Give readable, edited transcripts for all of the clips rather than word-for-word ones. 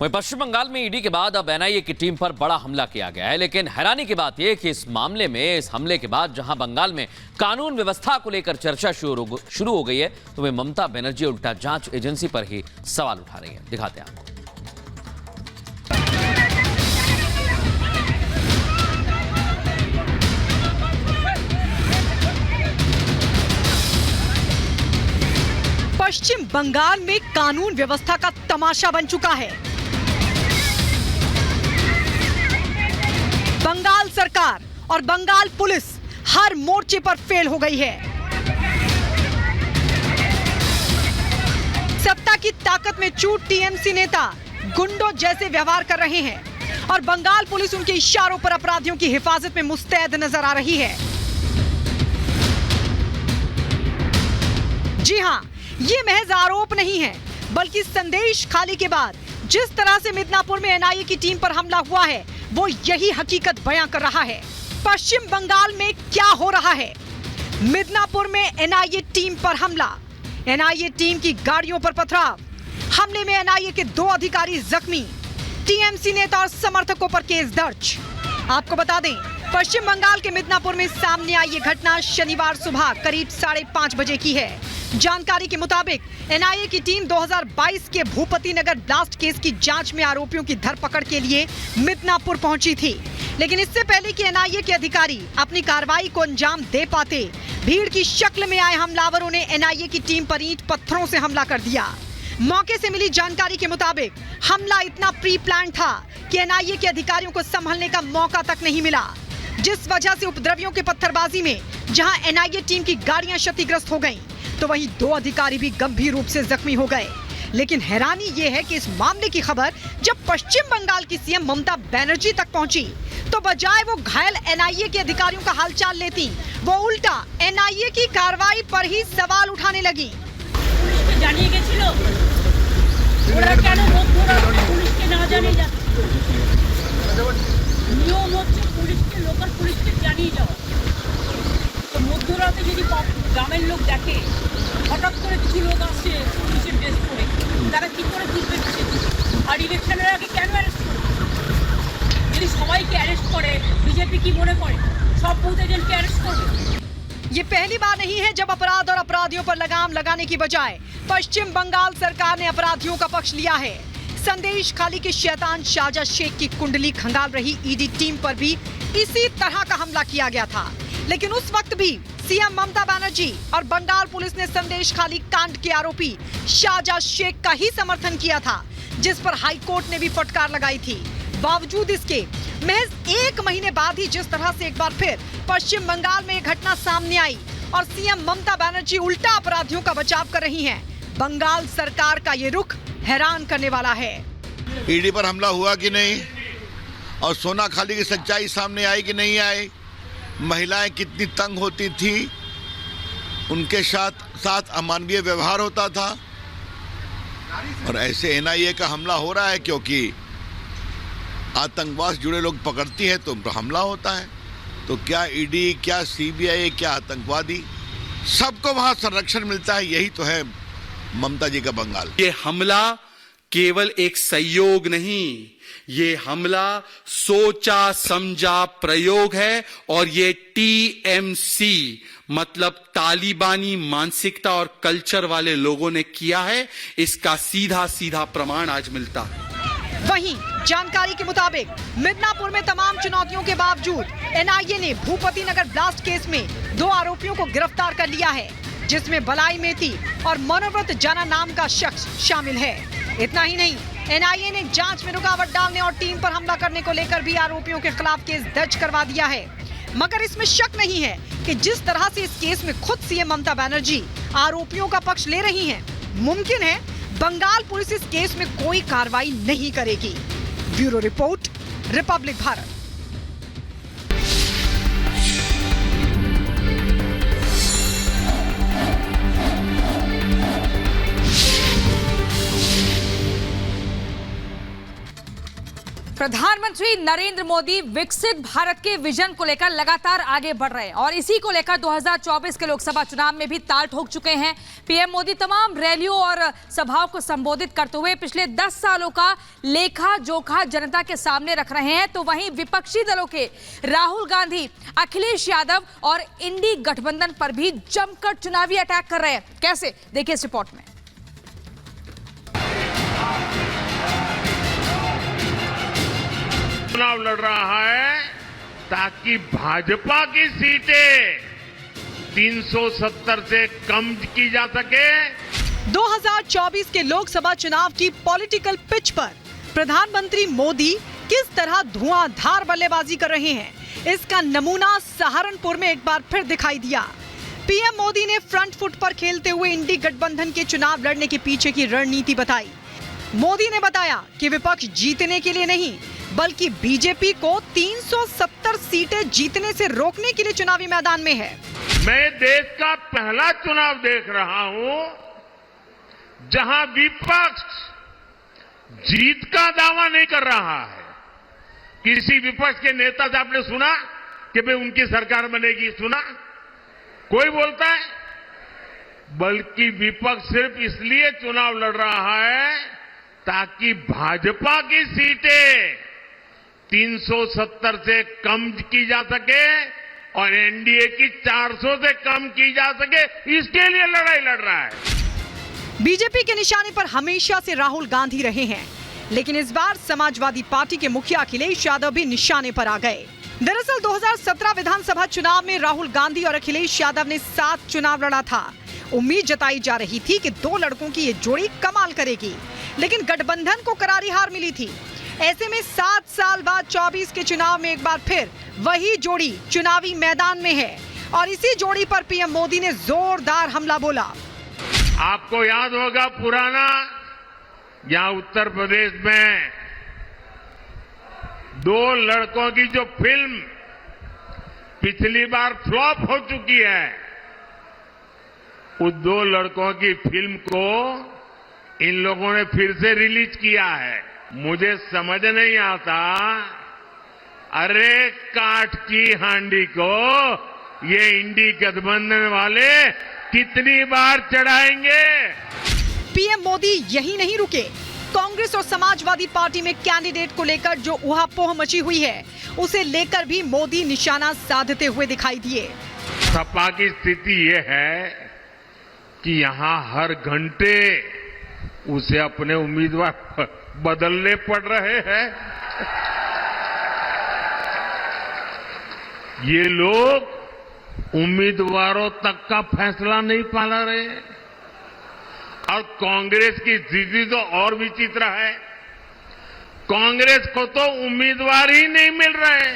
वहीं पश्चिम बंगाल में ईडी के बाद अब एनआईए की टीम पर बड़ा हमला किया गया है। लेकिन हैरानी की बात यह कि इस मामले में, इस हमले के बाद जहां बंगाल में कानून व्यवस्था को लेकर चर्चा शुरू हो गई है, तो वे ममता बनर्जी उल्टा जांच एजेंसी पर ही सवाल उठा रही है। दिखाते हैं आपको। पश्चिम बंगाल में कानून व्यवस्था का तमाशा बन चुका है। बंगाल सरकार और बंगाल पुलिस हर मोर्चे पर फेल हो गई है। सत्ता की ताकत में चूट टीएमसी नेता गुंडों जैसे व्यवहार कर रहे हैं और बंगाल पुलिस उनके इशारों पर अपराधियों की हिफाजत में मुस्तैद नजर आ रही है। जी हां, ये महज आरोप नहीं है, बल्कि संदेश खाली के बाद जिस तरह से मिदनापुर में एनआईए की टीम पर हमला हुआ है, वो यही हकीकत बयां कर रहा है। पश्चिम बंगाल में क्या हो रहा है? मिदनापुर में एनआईए टीम पर हमला, एनआईए टीम की गाड़ियों पर पथराव, हमले में एनआईए के 2 अधिकारी जख्मी, टीएमसी नेता और समर्थकों पर केस दर्ज। आपको बता दें, पश्चिम बंगाल के मिदनापुर में सामने आई ये घटना शनिवार सुबह करीब 5:30 बजे की है। जानकारी के मुताबिक एनआईए की टीम 2022 के भूपति नगर ब्लास्ट केस की जांच में आरोपियों की धरपकड़ के लिए मिदनापुर पहुंची थी। लेकिन इससे पहले कि एनआईए के अधिकारी अपनी कार्रवाई को अंजाम दे पाते, भीड़ की शक्ल में आए हमलावरों ने एनआईए की टीम पर ईंट पत्थरों से हमला कर दिया। मौके से मिली जानकारी के मुताबिक हमला इतना प्री प्लान था कि एनआईए के अधिकारियों को संभलने का मौका तक नहीं मिला, जिस वजह से उपद्रवियों के पत्थरबाजी में जहां एनआईए टीम की गाड़ियां क्षतिग्रस्त हो गईं, तो वहीं 2 अधिकारी भी गंभीर रूप से जख्मी हो गए। लेकिन हैरानी यह है कि इस मामले की खबर जब पश्चिम बंगाल की सीएम ममता बनर्जी तक पहुंची, तो बजाय वो घायल एनआईए के अधिकारियों का हालचाल लेती, वो उल्टा एनआईए की कार्रवाई पर ही सवाल उठाने लगी। জানিয়ে গেছিল ওরা কেন মধ্যরা পুলিশকে না জানিয়ে যাচ্ছে? নিয়ম হচ্ছে পুলিশকে, লোকাল পুলিশকে জানিয়ে যাওয়া। তো মধ্যরাতে যদি গ্রামের লোক দেখে হঠাৎ করে কিছু লোক আসছে পুলিশের ড্রেস পরে, তারা কি করে বুঝবে? আর ইলেকশনের আগে কেন অ্যারেস্ট করে? যদি সবাইকে অ্যারেস্ট করে, বিজেপি কি মনে করে সব বুথ এজেন্টকে অ্যারেস্ট করবে? ये पहली बार नहीं है जब अपराध और अपराधियों पर लगाम लगाने की बजाय पश्चिम बंगाल सरकार ने अपराधियों का पक्ष लिया है। संदेश खाली के शैतान शाहजा शेख की कुंडली खंगाल रही ईडी टीम पर भी इसी तरह का हमला किया गया था। लेकिन उस वक्त भी सीएम ममता बनर्जी और बंगाल पुलिस ने संदेश खाली कांड के आरोपी शाहजा शेख का ही समर्थन किया था, जिस पर हाईकोर्ट ने भी फटकार लगाई थी। बावजूद इसके महज 1 महीने बाद ही जिस तरह से एक बार फिर पश्चिम बंगाल में एक घटना सामने आई और सीएम ममता बनर्जी उल्टा अपराधियों का बचाव कर रही हैं, बंगाल सरकार का ये रुख हैरान करने वाला है। ईडी पर हमला हुआ कि नहीं, और सोना खाली की सच्चाई सामने आई कि नहीं आई, महिलाएं कितनी तंग होती थी, उनके साथ अमानवीय व्यवहार होता था, और ऐसे एनआईए का हमला हो रहा है क्योंकि आतंकवाद से जुड़े लोग पकड़ती है तो उन पर हमला होता है। तो क्या ईडी, क्या सीबीआई, क्या आतंकवादी, सबको वहां संरक्षण मिलता है। यही तो है ममता जी का बंगाल। ये हमला केवल एक संयोग नहीं, ये हमला सोचा समझा प्रयोग है, और ये टीएमसी मतलब तालिबानी मानसिकता और कल्चर वाले लोगों ने किया है। इसका सीधा सीधा प्रमाण आज मिलता है। वहीं जानकारी के मुताबिक मिदनापुर में तमाम चुनौतियों के बावजूद एनआईए ने भूपति नगर ब्लास्ट केस में 2 आरोपियों को गिरफ्तार कर लिया है, जिसमें बलाई मेती और मनोव्रत जाना नाम का शख्स शामिल है। इतना ही नहीं, एनआईए ने जांच में रुकावट डालने और टीम पर हमला करने को लेकर भी आरोपियों के खिलाफ केस दर्ज करवा दिया है। मगर इसमें शक नहीं है कि जिस तरह से इस केस में खुद सीएम ममता बनर्जी आरोपियों का पक्ष ले रही हैं, मुमकिन है बंगाल पुलिस इस केस में कोई कार्रवाई नहीं करेगी। Bureau report, Republic Bharat. प्रधानमंत्री नरेंद्र मोदी विकसित भारत के विजन को लेकर लगातार आगे बढ़ रहे हैं और इसी को लेकर 2024 के लोकसभा चुनाव में भी ताल ठोक चुके हैं। पीएम मोदी तमाम रैलियों और सभाओं को संबोधित करते हुए पिछले 10 सालों का लेखा जोखा जनता के सामने रख रहे हैं। तो वहीं विपक्षी दलों के राहुल गांधी, अखिलेश यादव और इंडी गठबंधन पर भी जमकर चुनावी अटैक कर रहे हैं। कैसे, देखिए इस रिपोर्ट में। चुनाव लड़ रहा है ताकि भाजपा की सीटें 370 से कम की जा सके। 2024 के लोकसभा चुनाव की पॉलिटिकल पिच पर प्रधानमंत्री मोदी किस तरह धुआंधार बल्लेबाजी कर रहे हैं, इसका नमूना सहारनपुर में एक बार फिर दिखाई दिया। पीएम मोदी ने फ्रंट फुट पर खेलते हुए इंडी गठबंधन के चुनाव लड़ने के पीछे की रणनीति बताई। मोदी ने बताया कि विपक्ष जीतने के लिए नहीं बल्कि बीजेपी को 370 सीटें जीतने से रोकने के लिए चुनावी मैदान में है। मैं देश का पहला चुनाव देख रहा हूं जहां विपक्ष जीत का दावा नहीं कर रहा है। किसी विपक्ष के नेता से आपने सुना कि भाई उनकी सरकार बनेगी? सुना कोई बोलता है? बल्कि विपक्ष सिर्फ इसलिए चुनाव लड़ रहा है ताकि भाजपा की सीटें 370 से कम की जा सके और एनडीए की 400 से कम की जा सके, इसके लिए लड़ाई लड़ रहा है। बीजेपी के निशाने पर हमेशा से राहुल गांधी रहे हैं, लेकिन इस बार समाजवादी पार्टी के मुखिया अखिलेश यादव भी निशाने पर आ गए। दरअसल 2017 विधानसभा चुनाव में राहुल गांधी और अखिलेश यादव ने साथ चुनाव लड़ा था। उम्मीद जताई जा रही थी कि दो लड़कों की ये जोड़ी कमाल करेगी, लेकिन गठबंधन को करारी हार मिली थी। ऐसे में 7 साल बाद 24 के चुनाव में एक बार फिर वही जोड़ी चुनावी मैदान में है और इसी जोड़ी पर पीएम मोदी ने जोरदार हमला बोला। आपको याद होगा पुराना, यहां उत्तर प्रदेश में दो लड़कों की जो फिल्म पिछली बार फ्लॉप हो चुकी है, उस दो लड़कों की फिल्म को इन लोगों ने फिर से रिलीज किया है। मुझे समझ नहीं आता, अरे काठ की हांडी को ये इंडी गठबंधन वाले कितनी बार चढ़ाएंगे? पीएम मोदी यही नहीं रुके। कांग्रेस और समाजवादी पार्टी में कैंडिडेट को लेकर जो उहापोह मची हुई है, उसे लेकर भी मोदी निशाना साधते हुए दिखाई दिए। सपा की स्थिति ये है कि यहां हर घंटे उसे अपने उम्मीदवार बदलने पड़ रहे हैं। ये लोग उम्मीदवारों तक का फैसला नहीं पा रहे और कांग्रेस की स्थिति तो और विचित्र है। कांग्रेस को तो उम्मीदवार ही नहीं मिल रहे।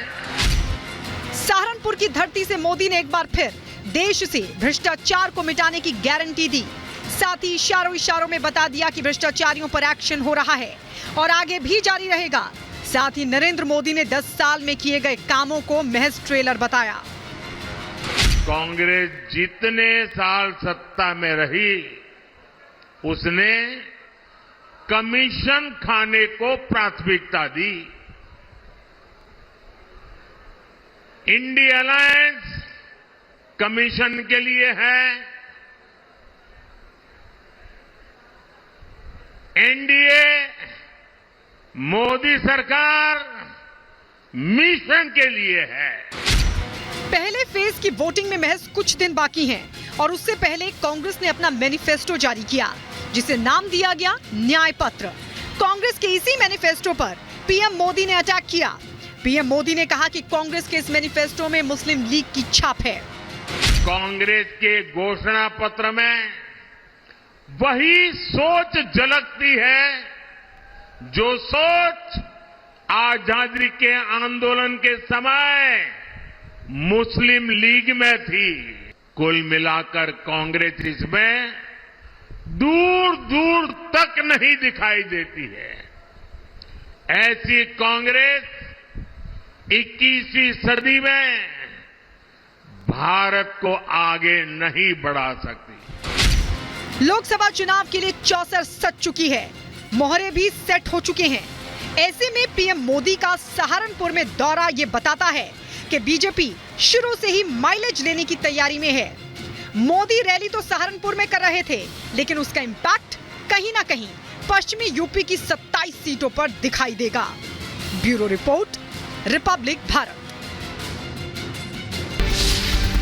सहारनपुर की धरती से मोदी ने एक बार फिर देश से भ्रष्टाचार को मिटाने की गारंटी दी। साथ ही इशारों में बता दिया कि भ्रष्टाचारियों पर एक्शन हो रहा है और आगे भी जारी रहेगा। साथ ही नरेंद्र मोदी ने 10 साल में किए गए कामों को महज ट्रेलर बताया। कांग्रेस जितने साल सत्ता में रही, उसने कमीशन खाने को प्राथमिकता दी। इंडिया अलायंस कमीशन के लिए है, एनडीए मोदी सरकार मिशन के लिए है। पहले फेज की वोटिंग में महज कुछ दिन बाकी हैं और उससे पहले कांग्रेस ने अपना मैनिफेस्टो जारी किया, जिसे नाम दिया गया न्याय पत्र। कांग्रेस के इसी मैनिफेस्टो पर पीएम मोदी ने अटैक किया। पीएम मोदी ने कहा कि कांग्रेस के इस मैनिफेस्टो में मुस्लिम लीग की छाप है। कांग्रेस के घोषणा पत्र में वही सोच झलकती है जो सोच आजादी के आंदोलन के समय मुस्लिम लीग में थी। कुल मिलाकर कांग्रेस इसमें दूर दूर तक नहीं दिखाई देती है। ऐसी कांग्रेस 21वीं सदी में भारत को आगे नहीं बढ़ा सकती। लोकसभा चुनाव के लिए 64 सज चुकी है, मोहरे भी सेट हो चुके हैं। ऐसे में पीएम मोदी का सहारनपुर में दौरा ये बताता है कि बीजेपी शुरू से ही माइलेज लेने की तैयारी में है। मोदी रैली तो सहारनपुर में कर रहे थे, लेकिन उसका इम्पैक्ट कहीं ना कहीं पश्चिमी यूपी की 27 सीटों पर दिखाई देगा। Bureau report, Republic Bharat.